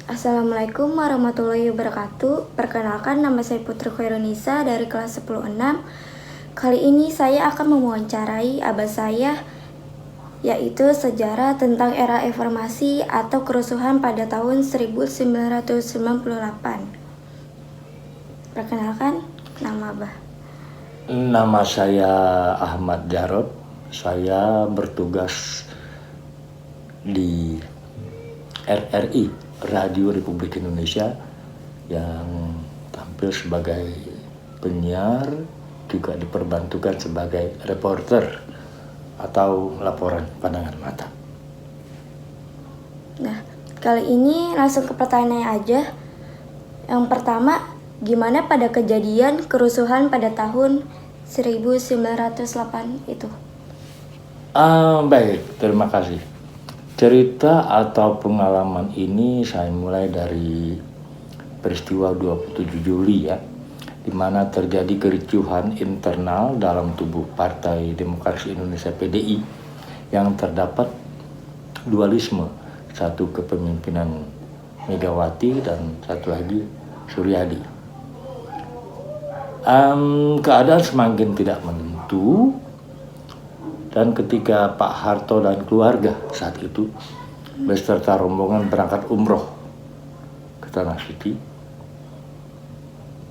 Assalamualaikum warahmatullahi wabarakatuh. Perkenalkan, nama saya Putri Khairunisa dari kelas 10-6. Kali ini saya akan mewawancarai abah saya, yaitu sejarah tentang era reformasi atau kerusuhan pada tahun 1998. Perkenalkan, nama abah. Nama saya Ahmad Jarod. Saya bertugas di RRI, Radio Republik Indonesia, yang tampil sebagai penyiar, juga diperbantukan sebagai reporter atau laporan pandangan mata. Nah, kali ini langsung ke pertanyaan aja. Yang pertama, gimana pada kejadian kerusuhan pada tahun 1908 itu? Baik, terima kasih. Cerita atau pengalaman ini saya mulai dari peristiwa 27 Juli ya, di mana terjadi kericuhan internal dalam tubuh Partai Demokrasi Indonesia PDI yang terdapat dualisme, satu kepemimpinan Megawati dan satu lagi Suryadi. Keadaan semakin tidak menentu, dan ketika Pak Harto dan keluarga saat itu beserta rombongan berangkat umroh ke Tanah Suci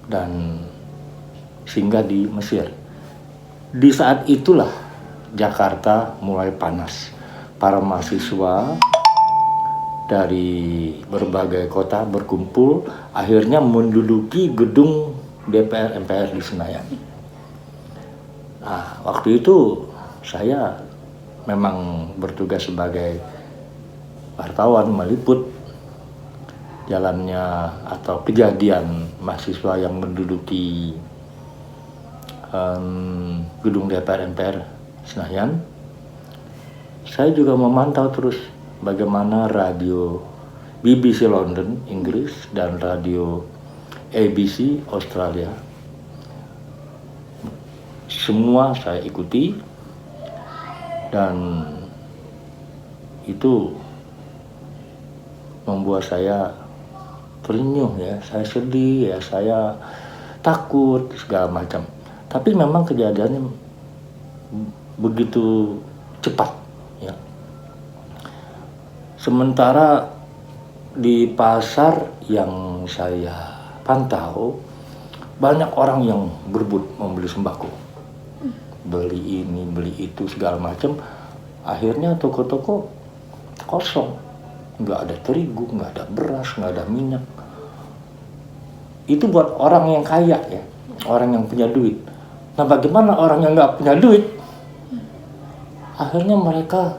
dan singgah di Mesir. Di saat itulah Jakarta mulai panas. Para mahasiswa dari berbagai kota berkumpul, akhirnya menduduki gedung DPR MPR di Senayan. Nah, waktu itu saya memang bertugas sebagai wartawan meliput jalannya atau kejadian mahasiswa yang menduduki gedung DPR MPR Senayan. Saya juga memantau terus bagaimana radio BBC London, Inggris, dan radio ABC Australia. Semua saya ikuti. Dan itu membuat saya terenyuh ya, saya sedih ya, saya takut segala macam. Tapi memang kejadiannya begitu cepat ya. Sementara di pasar yang saya pantau, banyak orang yang berebut membeli sembako. Beli ini, beli itu, segala macam. Akhirnya toko-toko kosong. Nggak ada terigu, nggak ada beras, nggak ada minyak. Itu buat orang yang kaya ya, orang yang punya duit. Nah, bagaimana orang yang nggak punya duit? Akhirnya mereka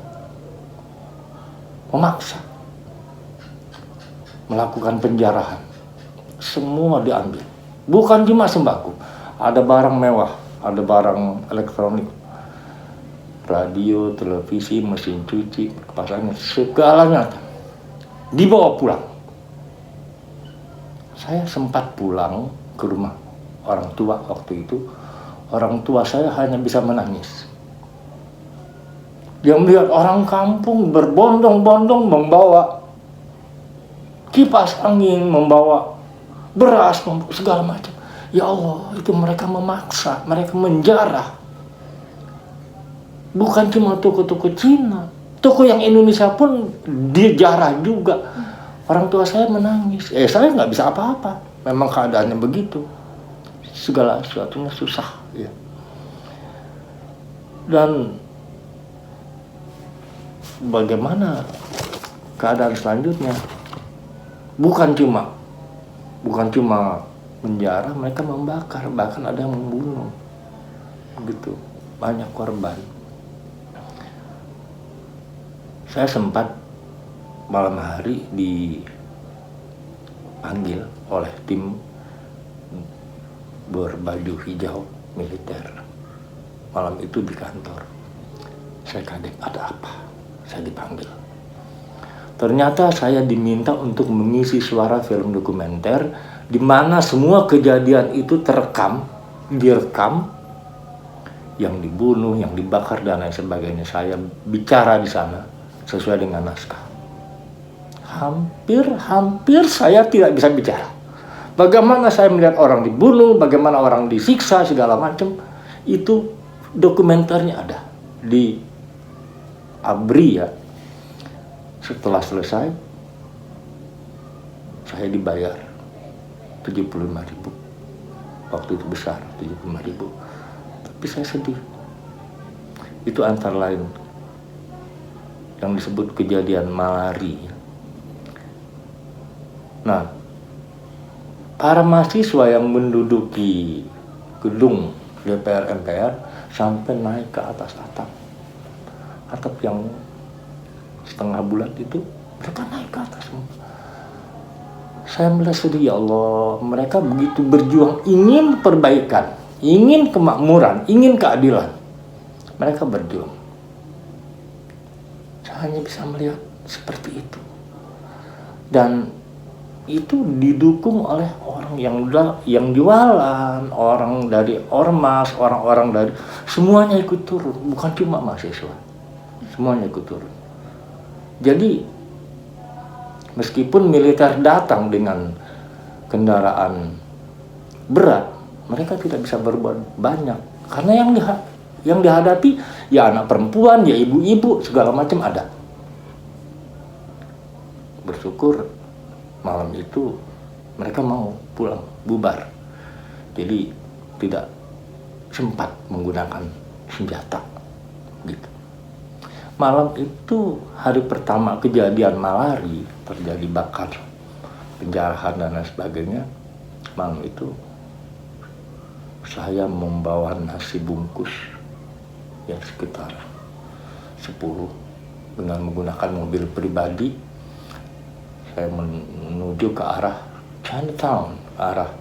memaksa melakukan penjarahan. Semua diambil. Bukan cuma sembako, ada barang mewah, ada barang elektronik, radio, televisi, mesin cuci, kipas angin, segalanya dibawa pulang. Saya sempat pulang ke rumah orang tua waktu itu. Orang tua saya hanya bisa menangis. Dia melihat orang kampung berbondong-bondong membawa kipas angin, membawa beras, segala macam. Ya Allah, itu mereka memaksa, mereka menjarah. Bukan cuma toko-toko Cina, toko yang Indonesia pun dijarah juga. Orang tua saya menangis. Saya nggak bisa apa-apa. Memang keadaannya begitu. Segala sesuatunya susah. Ya. Dan bagaimana keadaan selanjutnya? Bukan cuma penjara, mereka membakar, bahkan ada yang membunuh. Begitu, banyak korban. Saya sempat malam hari dipanggil oleh tim berbaju hijau militer. Malam itu di kantor. Saya kaget, ada apa? Saya dipanggil. Ternyata saya diminta untuk mengisi suara film dokumenter di mana semua kejadian itu direkam, yang dibunuh, yang dibakar dan lain sebagainya. Saya bicara di sana sesuai dengan naskah. hampir saya tidak bisa bicara. Bagaimana saya melihat orang dibunuh, bagaimana orang disiksa, segala macam, itu dokumenternya ada di ABRI ya. Setelah selesai, saya dibayar 75.000. Waktu itu besar, 75.000. Tapi saya sedih. Itu antara lain yang disebut kejadian malari. Nah, para mahasiswa yang menduduki gedung DPR MPR sampai naik ke atas atap. Atap yang setengah bulat itu, mereka naik ke atas. Saya melihat sedih, ya Allah, mereka begitu berjuang ingin perbaikan, ingin kemakmuran, ingin keadilan. Mereka berjuang. Saya hanya bisa melihat seperti itu. Dan itu didukung oleh orang yang jualan, orang dari ormas, orang-orang dari semuanya ikut turun, bukan cuma mahasiswa. Semuanya ikut turun. Jadi meskipun militer datang dengan kendaraan berat, mereka tidak bisa berbuat banyak karena yang dihadapi ya anak perempuan, ya ibu-ibu, segala macam ada. Bersyukur malam itu mereka mau pulang, bubar. Jadi tidak sempat menggunakan senjata gitu. Malam itu hari pertama kejadian malari, terjadi bakar, penjarahan dan lain sebagainya. Malam itu saya membawa nasi bungkus yang sekitar 10 dengan menggunakan mobil pribadi. Saya menuju ke arah Chinatown, arah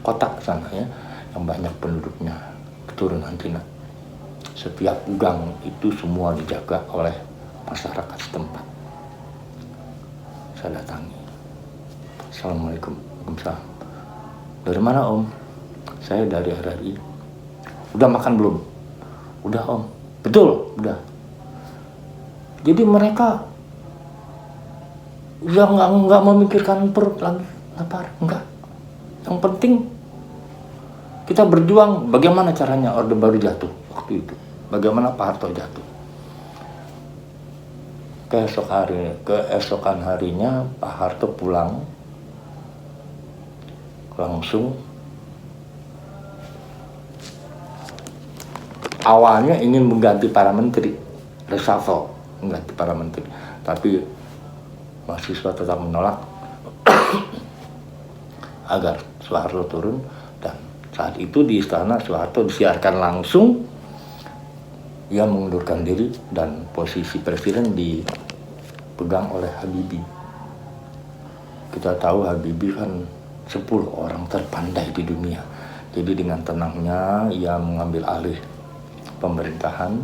kota sana ya, yang banyak penduduknya, keturunan Cina. Setiap gang itu semua dijaga oleh masyarakat setempat. Saya datangi. Assalamualaikum. Waalaikumsalam. Dari mana Om? Saya dari RRI. Udah makan belum? Udah Om. Betul, udah. Jadi mereka ya nggak memikirkan perut lagi, lapar, enggak. Yang penting kita berjuang bagaimana caranya Orde Baru jatuh waktu itu. Bagaimana Pak Harto jatuh. Keesokan harinya Pak Harto pulang langsung. Awalnya ingin mengganti para menteri, reshuffle, mengganti para menteri, tapi mahasiswa tetap menolak agar Soeharto turun. Dan saat itu di istana Soeharto disiarkan langsung, ia mengundurkan diri dan posisi presiden dipegang oleh Habibie. Kita tahu Habibie kan 10 orang terpandai di dunia. Jadi dengan tenangnya ia mengambil alih pemerintahan.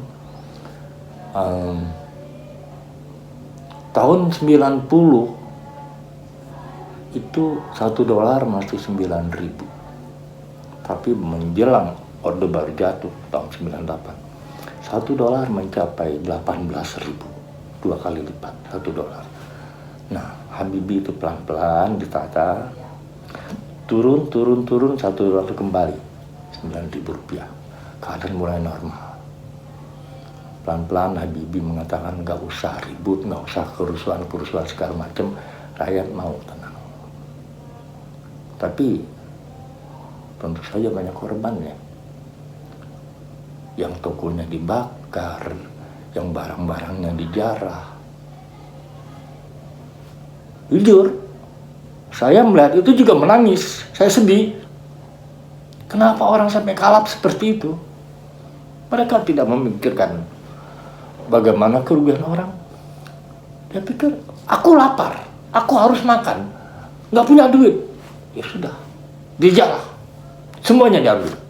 Tahun 90 itu $1 masih 9.000. Tapi menjelang Orde Baru jatuh tahun 98, $1 mencapai 18.000, 2 kali lipat $1. Nah, Habibie itu pelan-pelan ditata, turun $1 kembali Rp9.000. Keadaan mulai normal. Pelan-pelan Habibie mengatakan nggak usah ribut, nggak usah kerusuhan segala macam, rakyat mau tenang. Tapi tentu saja banyak korbannya. Yang tokonya dibakar, yang barang-barangnya dijarah. Jujur, saya melihat itu juga menangis, saya sedih. Kenapa orang sampai kalap seperti itu? Mereka tidak memikirkan bagaimana kerugian orang. Dia pikir, aku lapar, aku harus makan, nggak punya duit. Ya sudah, dijarah, semuanya diambil.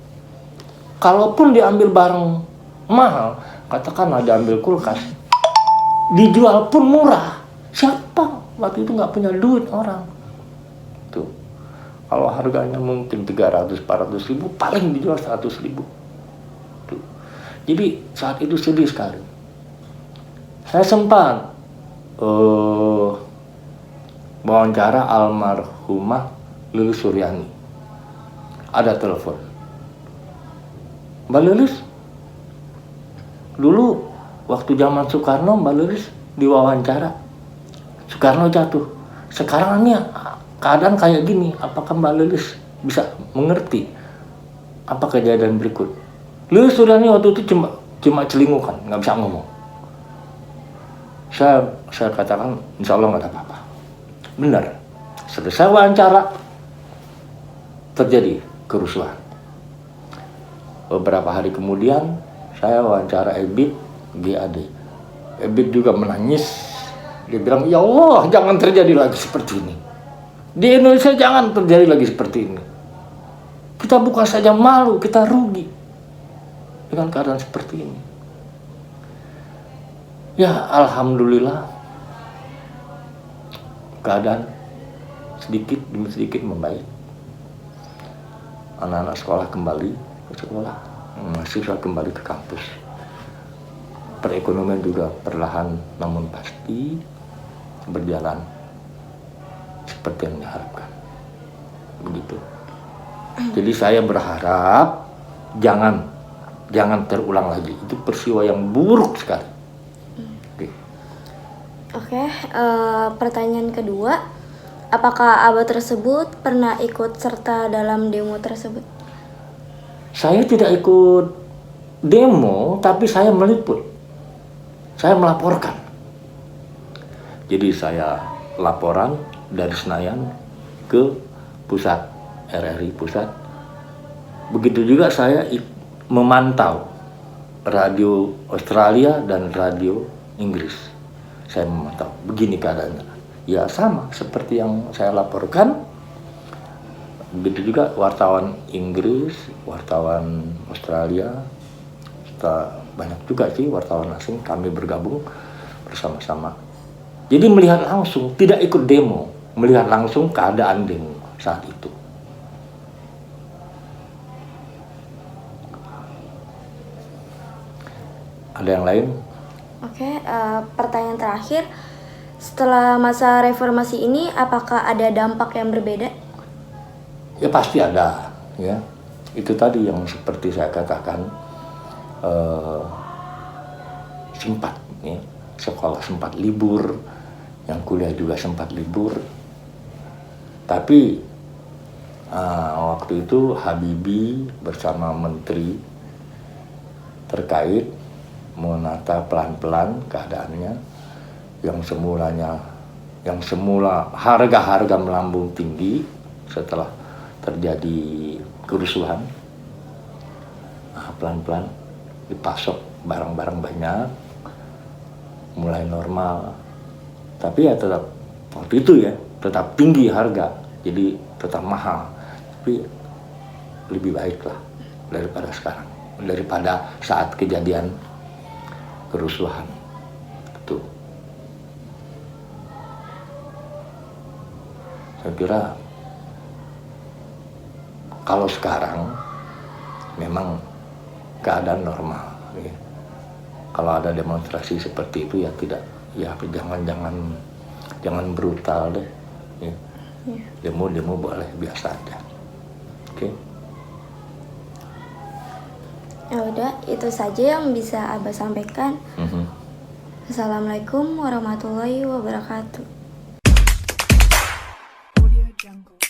Kalaupun diambil barang mahal, katakanlah diambil kulkas, dijual pun murah. Siapa waktu itu nggak punya duit orang? Tuh, kalau harganya mungkin 300-400 ribu, paling dijual 100 ribu. Tuh. Jadi saat itu sedih sekali. Saya sempat wawancara almarhumah Lilis Suryani. Ada telepon. Mbak Lilis, dulu waktu zaman Soekarno Mbak Lilis diwawancara. Soekarno jatuh. Sekarang ini keadaan kayak gini. Apakah Mbak Lilis bisa mengerti apa kejadian berikut? Lilis Suryani waktu itu cuma celingukan, nggak bisa ngomong. Saya katakan, insya Allah nggak ada apa-apa. Benar. Selesai wawancara, terjadi kerusuhan. Beberapa hari kemudian, saya wawancara Ebit GAD. Ebit juga menangis. Dia bilang, ya Allah, jangan terjadi lagi seperti ini. Di Indonesia jangan terjadi lagi seperti ini. Kita bukan saja malu, kita rugi dengan keadaan seperti ini. Ya, alhamdulillah keadaan sedikit demi sedikit membaik. Anak-anak sekolah kembali ke sekolah, mahasiswa kembali ke kampus. Perekonomian juga perlahan namun pasti berjalan seperti yang diharapkan. Begitu. Jadi saya berharap jangan terulang lagi. Itu peristiwa yang buruk sekali. Oke, pertanyaan kedua, apakah Abah tersebut pernah ikut serta dalam demo tersebut? Saya tidak ikut demo, tapi saya meliput. Saya melaporkan. Jadi saya laporan dari Senayan ke pusat, RRI pusat. Begitu juga saya memantau radio Australia dan radio Inggris. Saya memantau, begini keadaannya. Ya sama seperti yang saya laporkan. Begitu juga wartawan Inggris, wartawan Australia, banyak juga sih wartawan asing, kami bergabung bersama-sama. Jadi melihat langsung, tidak ikut demo, melihat langsung keadaan demo saat itu. Ada yang lain? Oke, pertanyaan terakhir, setelah masa reformasi ini apakah ada dampak yang berbeda? Ya pasti ada, ya. Itu tadi yang seperti saya katakan, sempat, ya, sekolah sempat libur, yang kuliah juga sempat libur. Tapi waktu itu Habibie bersama menteri terkait menata pelan-pelan keadaannya yang semula harga-harga melambung tinggi setelah terjadi kerusuhan. Pelan-pelan dipasok barang-barang banyak, mulai normal. Tapi ya tetap waktu itu ya tetap tinggi harga, jadi tetap mahal. Tapi lebih baik lah daripada sekarang, daripada saat kejadian kerusuhan itu. Saya kira kalau sekarang memang keadaan normal, ya. Kalau ada demonstrasi seperti itu ya tidak, ya jangan brutal deh, ya. Demo boleh biasa aja. Oke. Ya udah, itu saja yang bisa Abah sampaikan. Assalamualaikum warahmatullahi wabarakatuh. Audio Jungle.